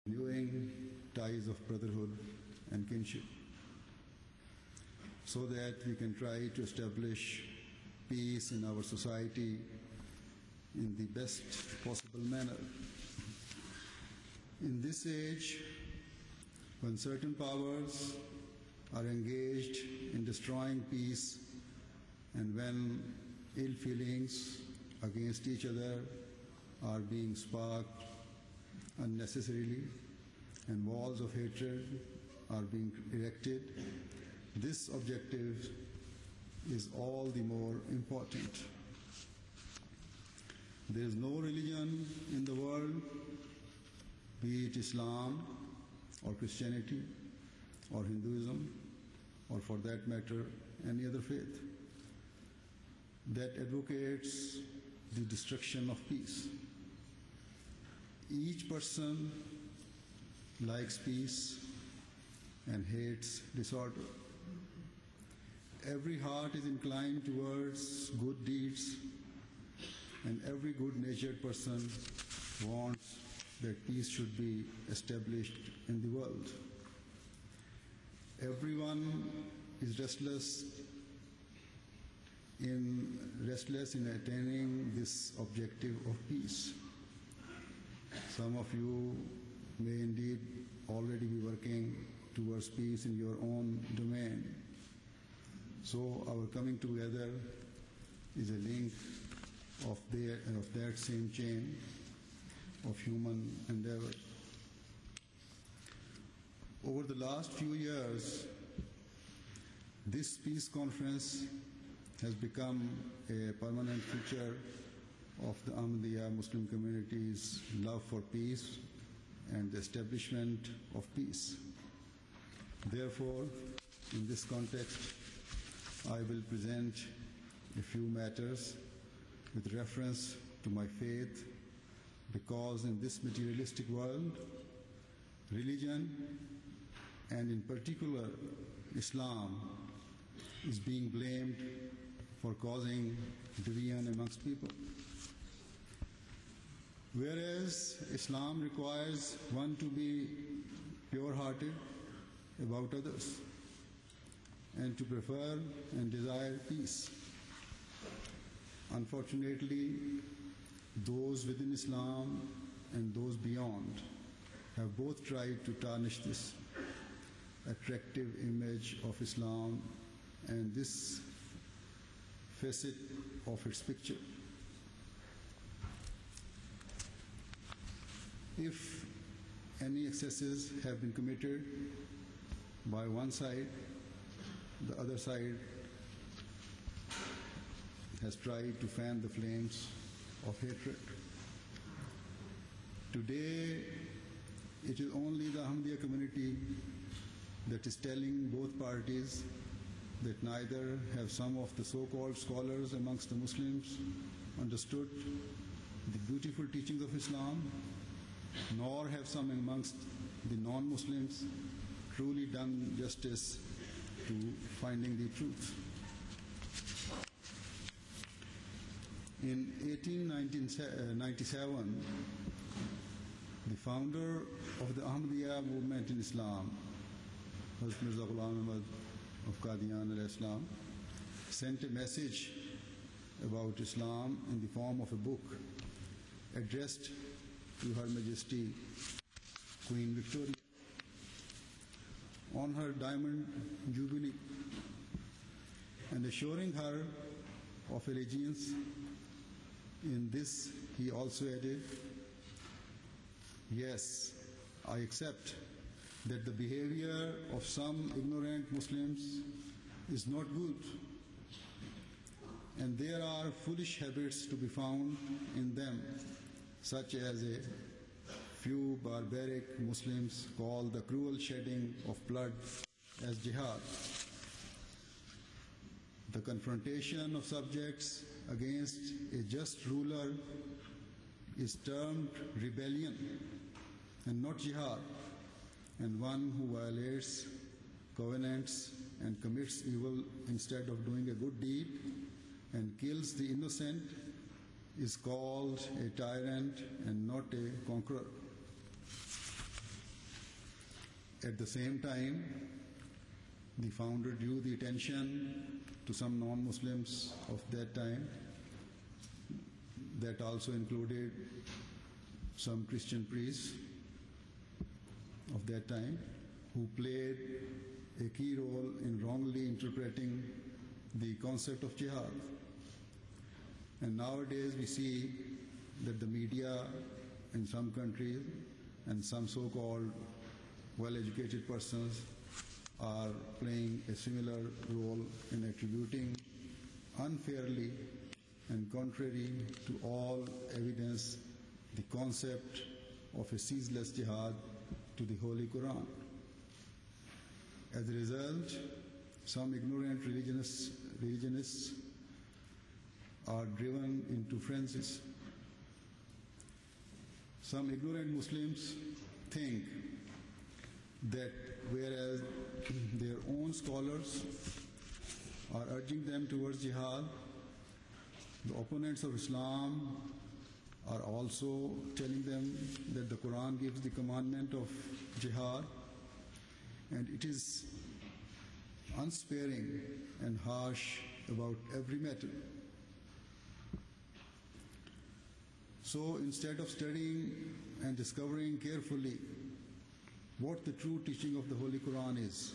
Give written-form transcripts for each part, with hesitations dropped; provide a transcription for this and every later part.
renewing ties of brotherhood and kinship, so that we can try to establish peace in our society in the best possible manner. In this age, when certain powers are engaged in destroying peace and when ill feelings against each other are being sparked unnecessarily and walls of hatred are being erected, this objective is all the more important. There is no religion in the world, be it Islam or Christianity or Hinduism or for that matter any other faith, that advocates the destruction of peace. Each person likes peace and hates disorder. Every heart is inclined towards good deeds, and every good-natured person wants that peace should be established in the world. Everyone is restless in attaining this objective of peace. Some of you may indeed already be working towards peace in your own domain. So our coming together is a link of that same chain of human endeavor. Over the last few years, this peace conference has become a permanent feature of the Ahmadiyya Muslim community's love for peace and the establishment of peace. Therefore, in this context, I will present a few matters with reference to my faith, because in this materialistic world, religion, and in particular Islam, is being blamed for causing division amongst people. Whereas Islam requires one to be pure-hearted about others and to prefer and desire peace. Unfortunately, those within Islam and those beyond have both tried to tarnish this attractive image of Islam and this facet of its picture. If any excesses have been committed by one side, the other side has tried to fan the flames of hatred. Today, it is only the Ahmadiyya community that is telling both parties that neither have some of the so-called scholars amongst the Muslims understood the beautiful teachings of Islam, nor have some amongst the non-Muslims truly done justice to finding the truth. In 1897, the founder of the Ahmadiyya movement in Islam, Holiness Mirza Ahmad of Qadian al-Islam, sent a message about Islam in the form of a book addressed to Her Majesty Queen Victoria on her Diamond Jubilee, and assuring her of allegiance. In this, he also added, "Yes, I accept that the behavior of some ignorant Muslims is not good, and there are foolish habits to be found in them, such as a few barbaric Muslims call the cruel shedding of blood as jihad. The confrontation of subjects against a just ruler is termed rebellion and not jihad, and one who violates covenants and commits evil instead of doing a good deed and kills the innocent is called a tyrant and not a conqueror." At the same time, the founder drew the attention to some non-Muslims of that time. That also included some Christian priests of that time who played a key role in wrongly interpreting the concept of jihad. And nowadays we see that the media in some countries and some so-called well-educated persons are playing a similar role in attributing unfairly and contrary to all evidence the concept of a ceaseless jihad to the Holy Quran. As a result, some ignorant religionists are driven into frenzies. Some ignorant Muslims think that whereas their own scholars are urging them towards jihad, the opponents of Islam are also telling them that the Quran gives the commandment of jihad, and it is unsparing and harsh about every matter. So instead of studying and discovering carefully what the true teaching of the Holy Quran is,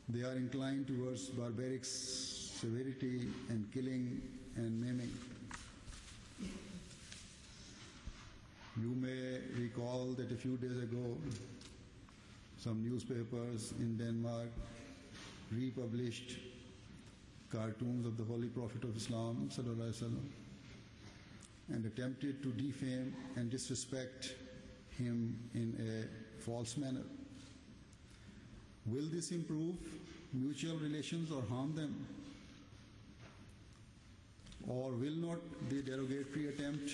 they are inclined towards barbaric severity and killing and maiming. You may recall that a few days ago, some newspapers in Denmark republished cartoons of the Holy Prophet of Islam ﷺ, and attempted to defame and disrespect him in a false manner. Will this improve mutual relations or harm them? Or will not the derogatory attempt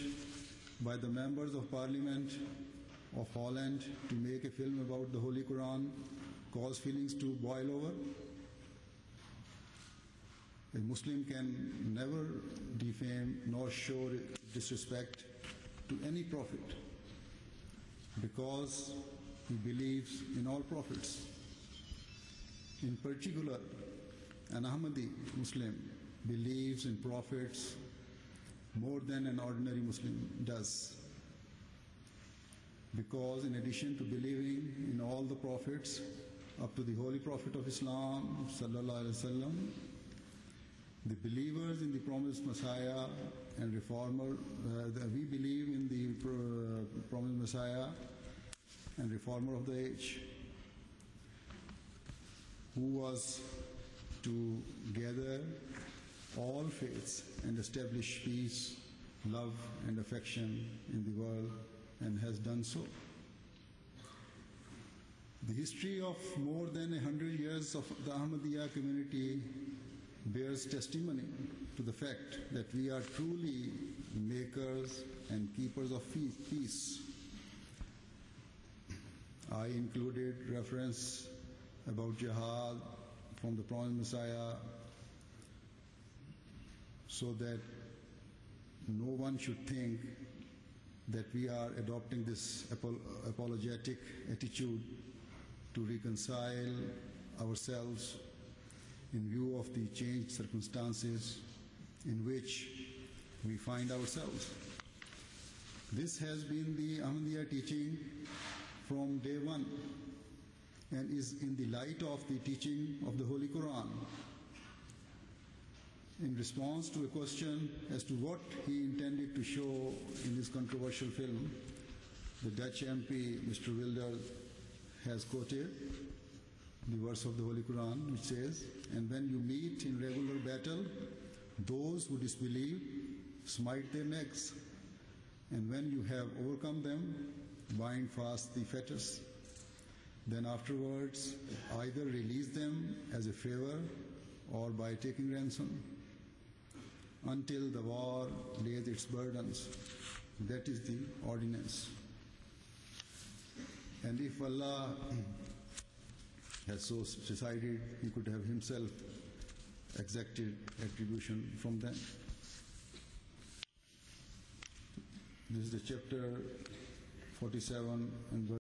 by the members of Parliament of Holland to make a film about the Holy Quran cause feelings to boil over? A Muslim can never defame nor show disrespect to any prophet, because he believes in all prophets. In particular, an Ahmadiyya Muslim believes in prophets more than an ordinary Muslim does, because in addition to believing in all the prophets up to the Holy Prophet of Islam sallallahu alaihi wasallam, the believers in the promised Messiah and Reformer, we believe in the promised Messiah and Reformer of the age, who was to gather all faiths and establish peace, love, and affection in the world, and has done so. The history of more than 100 years of the Ahmadiyya community bears testimony to the fact that we are truly makers and keepers of peace. I included reference about jihad from the promised Messiah, so that no one should think that we are adopting this apologetic attitude to reconcile ourselves in view of the changed circumstances in which we find ourselves. This has been the Ahmadiyya teaching from day one, and is in the light of the teaching of the Holy Quran. In response to a question as to what he intended to show in his controversial film, the Dutch MP, Mr. Wilders, has quoted the verse of the Holy Quran, which says, "And when you meet in regular battle, those who disbelieve, smite their necks. And when you have overcome them, bind fast the fetters. Then afterwards, either release them as a favor or by taking ransom, until the war lays its burdens." That is the ordinance. And if Allah has so decided, He could have Himself exacted retribution from them. This is the chapter 47 and verse